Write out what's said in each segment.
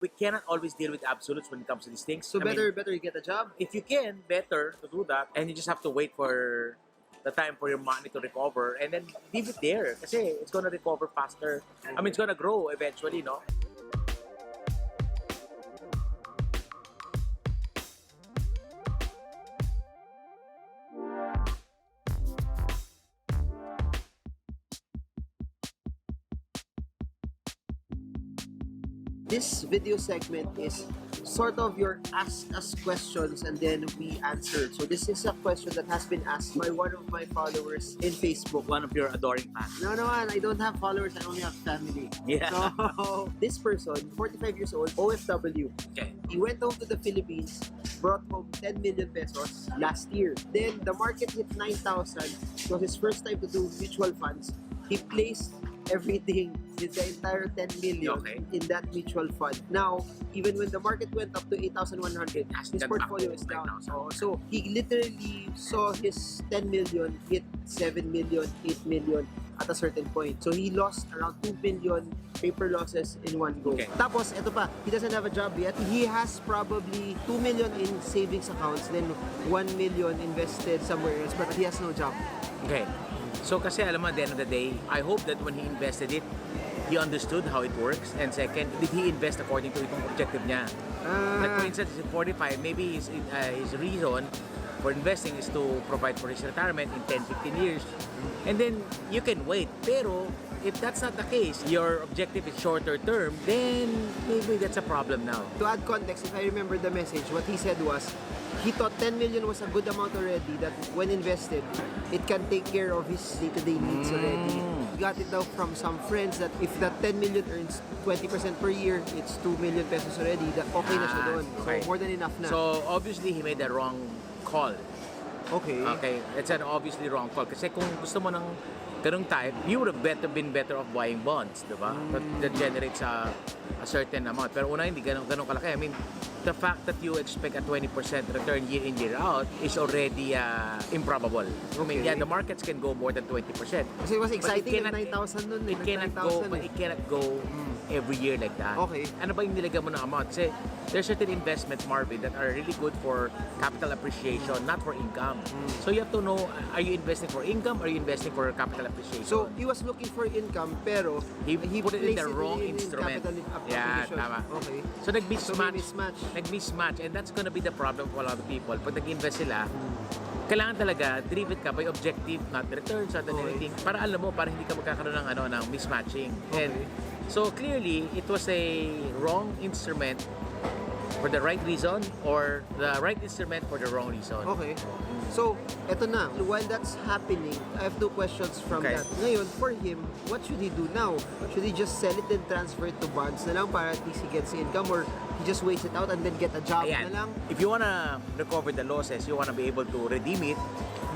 we cannot always deal with absolutes when it comes to these things. So better you get a job? If you can, better to do that. And you just have to wait for the time for your money to recover and then leave it there. Kasi it's gonna recover faster. I mean, it's gonna grow eventually, no? This video segment is sort of your ask us questions and then we answer. So this is a question that has been asked by one of my followers in Facebook. One of your adoring fans. No, I don't have followers, I only have family. Yeah. So, this person, 45 years old, OFW. Okay. He went home to the Philippines, brought home 10 million pesos last year. Then the market hit 9,000. So his first time to do mutual funds. He placed everything, the entire 10 million in that mutual fund. Now, even when the market went up to 8,100, his portfolio is down. So he literally saw his 10 million hit 7 million, 8 million at a certain point. So he lost around 2 million paper losses in one go. Okay. Tapos, eto pa, he doesn't have a job yet. He has probably 2 million in savings accounts, then 1 million invested somewhere else, but he has no job. Okay. So kasi alam mo, at the end of the day, I hope that when he invested it, he understood how it works. And second, did he invest according to itong objective niya? Like for instance, in 45, maybe his reason for investing is to provide for his retirement in 10, 15 years. And then you can wait. Pero if that's not the case, your objective is shorter term, then maybe that's a problem now. To add context, if I remember the message, what he said was, he thought 10 million was a good amount already, that when invested, it can take care of his day-to-day needs already. He got it out from some friends that if that 10 million earns 20% per year, it's 2 million pesos already, that okay na siya doon. Okay. So more than enough na. So obviously, he made a wrong call. Okay. Okay, it's an obviously wrong call. Kasi kung gusto mo ng ganung type, you would have been better off buying bonds, di ba? That generates a certain amount. Pero una, hindi ganun kalaki. I mean, the fact that you expect a 20% return year in, year out is already improbable. I mean, yeah, the markets can go more than 20%. Kasi it was exciting at 9,000 nun. It cannot go, but it cannot go every year like that. Okay. Ano ba yung nilagay mo na amount? Kasi there's certain investments, Marvin, that are really good for capital appreciation, not for income. So you have to know, are you investing for income or are you investing for capital appreciation? So he was looking for income, pero he put it in the placed wrong instrument. Yeah, appreciation. tama. Okay. So nag-mismatch. mismatch. Nag-mismatch, and that's gonna be the problem for a lot of people. Pag nag-invest sila, kailangan talaga driven ka by objective, not returns, not anything. Para alam mo, para hindi ka magkakaroon ng mismatching. And so clearly, it was a wrong instrument for the right reason or the right instrument for the wrong reason. Okay. So, eto na. While that's happening, I have two questions from that. Ngayon, for him, what should he do now? Should he just sell it and transfer it to bonds na lang para at least he gets income, or he just waste it out and then get a job na lang? If you wanna recover the losses, you wanna be able to redeem it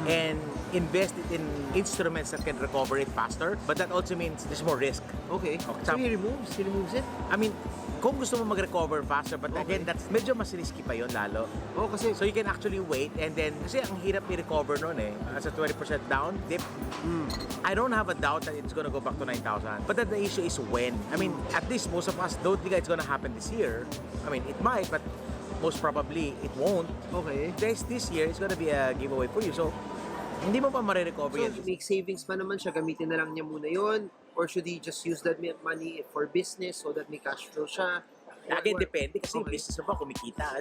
and invest it in instruments that can recover it faster. But that also means there's more risk. Okay. So he removes it? I mean, kung gusto mo mag-recover faster, but again, that's medyo mas risky pa yun lalo. Oh, kasi so you can actually wait and then, kasi ang hirap i-recover nun as a 20% down dip. I don't have a doubt that it's gonna go back to 9,000. But then the issue is when. I mean, at least most of us don't think it's gonna happen this year. I mean, it might, but most probably it won't. Okay. This year, it's gonna be a giveaway for you. So, hindi mo pa marirecover yan. So, make savings pa naman siya, gamitin na lang niya muna yun? Or should he just use that money for business so that may cash flow siya? Again, depende kasi business mo ba kumikita.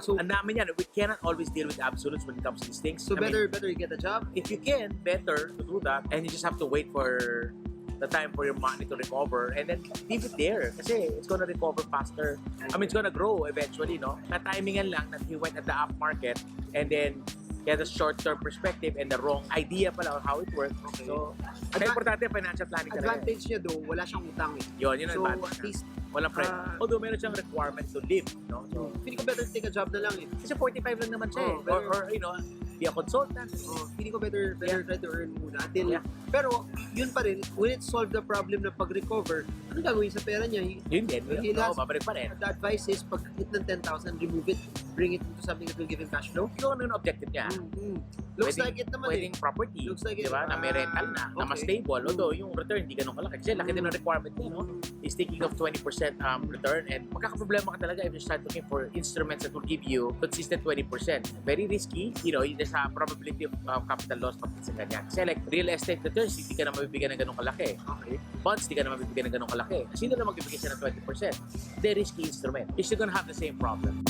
So, ang dami yan. We cannot always deal with absolutes when it comes to these things. So, better you get a job? If you can, better to do that. And you just have to wait for the time for your money to recover and then leave it there kasi it's gonna recover faster. I mean, it's gonna grow eventually, no? Na-timingan lang that he went at the up market and then he had a short-term perspective and the wrong idea pala on how it works. Okay. So, ang importante, financial planning talaga. Advantage niya though, wala siyang utang Yun ang so, advantage. at least, walang friend. Although meron siyang requirement to live, no? So, feeling ko better take a job na lang kasi 45 lang naman siya or you know, be a consultant. Feeling ko better try to earn muna. Until, Yeah. Pero, yun pa rin, when it solve the problem ng pag-recover, ano gagawin sa pera niya? Yun din. Babalik pa rin. The advice is, pag hit ng 10,000, remove it, bring it into something that will give him cash flow. Yung ano yung objective niya. Looks like it naman Pwedeng property, Looks like it. di ba? Na may rental na mas stable. Although yung return hindi ganun kalaki. Kasi laki din ang requirement niya, no? Is thinking of 20% return, and magkakaproblema ka talaga if you start looking for instruments that will give you consistent 20%. Very risky, there's a probability of capital loss pag sa ganyan. Kasi like real estate returns, hindi ka na mabibigyan ng ganun kalaki. Okay. Bonds, hindi ka na mabibigyan ng ganun kalaki. Sino na magbibigay siya ng 20%? Very risky instrument. You're still gonna have the same problem.